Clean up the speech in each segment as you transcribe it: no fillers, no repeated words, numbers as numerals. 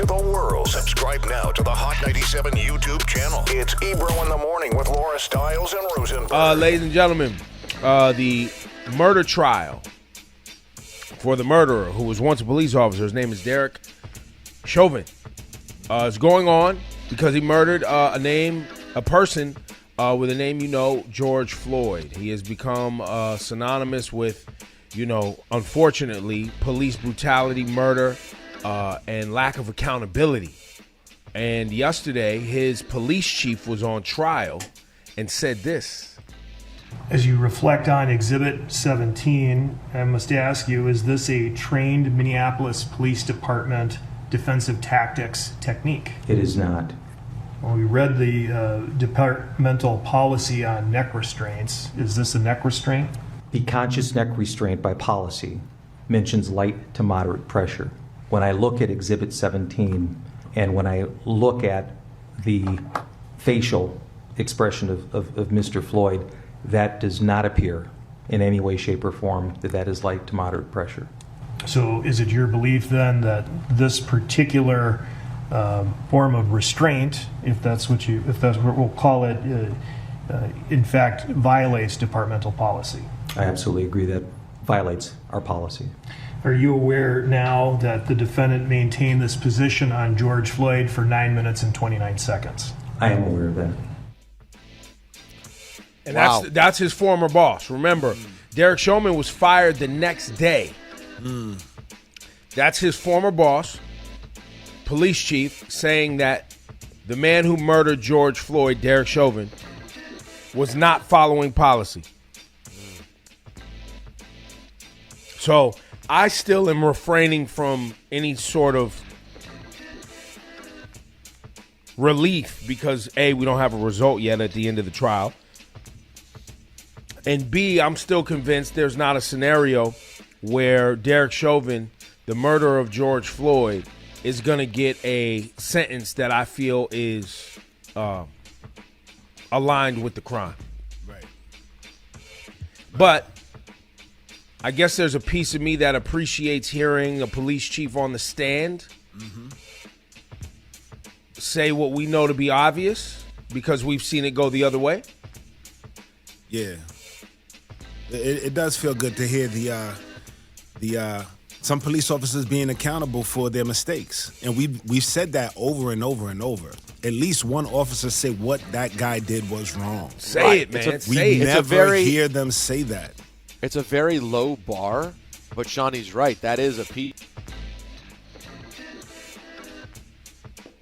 to the world. Subscribe now to the Hot 97 YouTube channel. It's Ebro in the Morning with Laura Stiles and Rosenberg. Ladies and gentlemen, the murder trial for the murderer who was once a police officer, his name is Derek Chauvin, is going on because he murdered a person with a name George Floyd. He has become synonymous with, unfortunately, police brutality, murder, and lack of accountability. And yesterday, his police chief was on trial and said this. As you reflect on Exhibit 17, I must ask you, is this a trained Minneapolis Police Department defensive tactics technique? It is not. Well, we read the departmental policy on neck restraints. Is this a neck restraint? The conscious neck restraint by policy mentions light to moderate pressure. When I look at Exhibit 17 and when I look at the facial expression of Mr. Floyd, that does not appear in any way, shape, or form that is light to moderate pressure. So is it your belief then that this particular form of restraint, if that's what we'll call it, in fact violates departmental policy? I absolutely agree that violates our policy. Are you aware now that the defendant maintained this position on George Floyd for 9 minutes and 29 seconds? I am aware of that. And that's his former boss. Remember, Derek Chauvin was fired the next day. That's his former boss, police chief, saying that the man who murdered George Floyd, Derek Chauvin, was not following policy. So I still am refraining from any sort of relief because A, we don't have a result yet at the end of the trial. And B, I'm still convinced there's not a scenario where Derek Chauvin, the murderer of George Floyd, is going to get a sentence that I feel is aligned with the crime. Right. But I guess there's a piece of me that appreciates hearing a police chief on the stand say what we know to be obvious because we've seen it go the other way. Yeah. It does feel good to hear some police officers being accountable for their mistakes. And we've said that over and over and over. At least one officer say what that guy did was wrong. Say it, man. We never hear them say that. It's a very low bar, but Shawnee's right. That is a piece.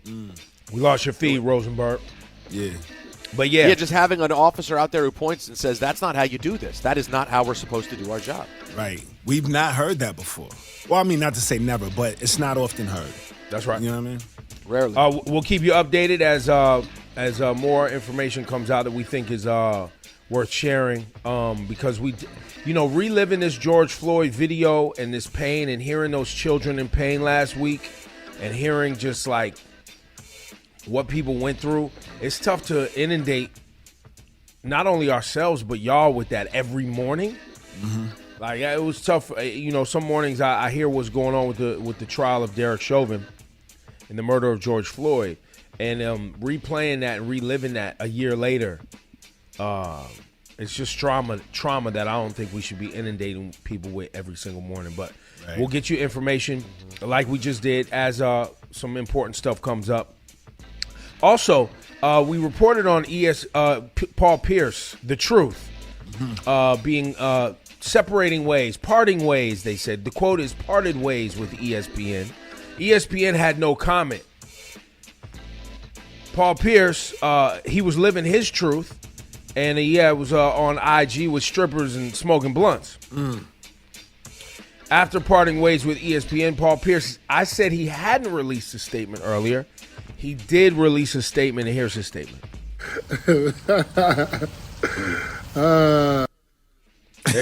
We lost your feed, Rosenberg. Yeah. But yeah, just having an officer out there who points and says, that's not how you do this. That is not how we're supposed to do our job. Right. We've not heard that before. Well, I mean, not to say never, but it's not often heard. That's right. You know what I mean? Rarely. We'll keep you updated as more information comes out that we think is worth sharing because we, reliving this George Floyd video and this pain and hearing those children in pain last week and hearing just like what people went through, it's tough to inundate not only ourselves but y'all with that every morning. Like it was tough. Some mornings I hear what's going on with the trial of Derek Chauvin and the murder of George Floyd, and replaying that and reliving that a year later. It's just trauma that I don't think we should be inundating people with every single morning. But we'll get you information like we just did as some important stuff comes up. Also, we reported on Paul Pierce, The Truth, being separating ways, parting ways, they said. The quote is parted ways with ESPN. ESPN had no comment. Paul Pierce, he was living his truth, and it was on IG with strippers and smoking blunts. After parting ways with ESPN, Paul Pierce, I said he hadn't released a statement earlier. He did release a statement, and here's his statement. There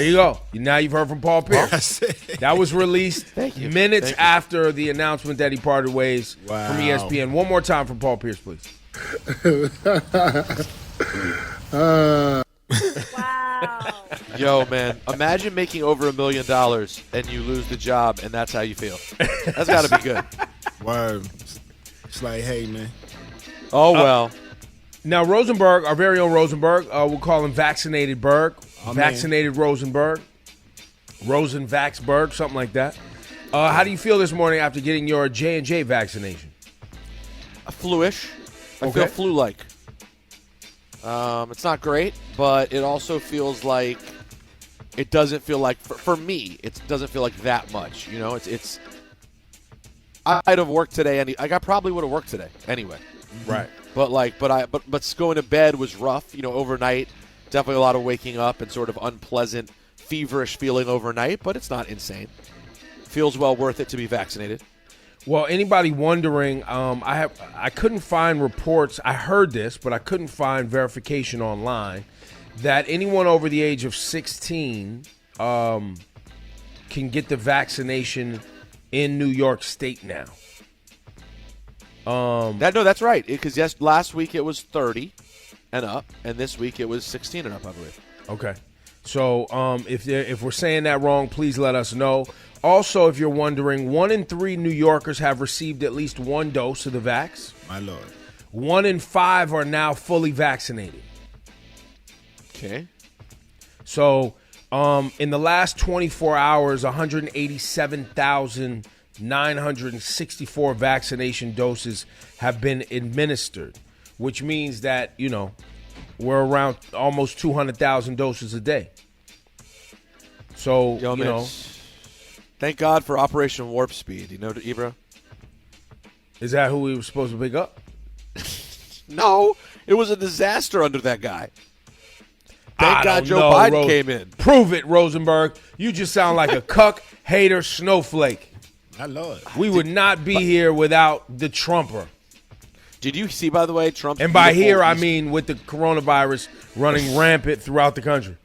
you go. Now you've heard from Paul Pierce. That was released minutes after the announcement that he parted ways from ESPN. One more time from Paul Pierce, please. Wow. Yo, man, imagine making over $1 million and you lose the job, and that's how you feel. That's got to be good. Word. It's like, hey, man. Oh, well. Now, Rosenberg, our very own Rosenberg, we'll call him Vaccinated Berg, Vaccinated Rosenberg, Rosenvaxberg, something like that. How do you feel this morning after getting your J&J vaccination? Flu-ish. I feel flu-like. It's not great, but it also feels like it doesn't feel like, for me, it doesn't feel like that much. You know, it's I'd have worked today. I probably would have worked today anyway. Right. But going to bed was rough. You know, overnight, definitely a lot of waking up and sort of unpleasant, feverish feeling overnight. But it's not insane. Feels well worth it to be vaccinated. Well, anybody wondering, I couldn't find reports. I heard this, but I couldn't find verification online that anyone over the age of 16 can get the vaccination in New York State now. That's right. Because last week it was 30 and up, and this week it was 16 and up, I believe. Okay. So if we're saying that wrong, please let us know. Also, if you're wondering, 1 in 3 New Yorkers have received at least one dose of the vax. My Lord. 1 in 5 are now fully vaccinated. Okay. So in the last 24 hours, 187,964 vaccination doses have been administered, which means that, you know, we're around almost 200,000 doses a day. So, you know. Thank God for Operation Warp Speed. You know, Ebro? Is that who we were supposed to pick up? No, it was a disaster under that guy. Thank God Joe know, Biden came in. Prove it, Rosenberg. You just sound like a cuck, hater, snowflake. My Lord. We would not be here without the Trumper. Did you see, by the way, Trump's And by here, I beautiful mean with the coronavirus running rampant throughout the country.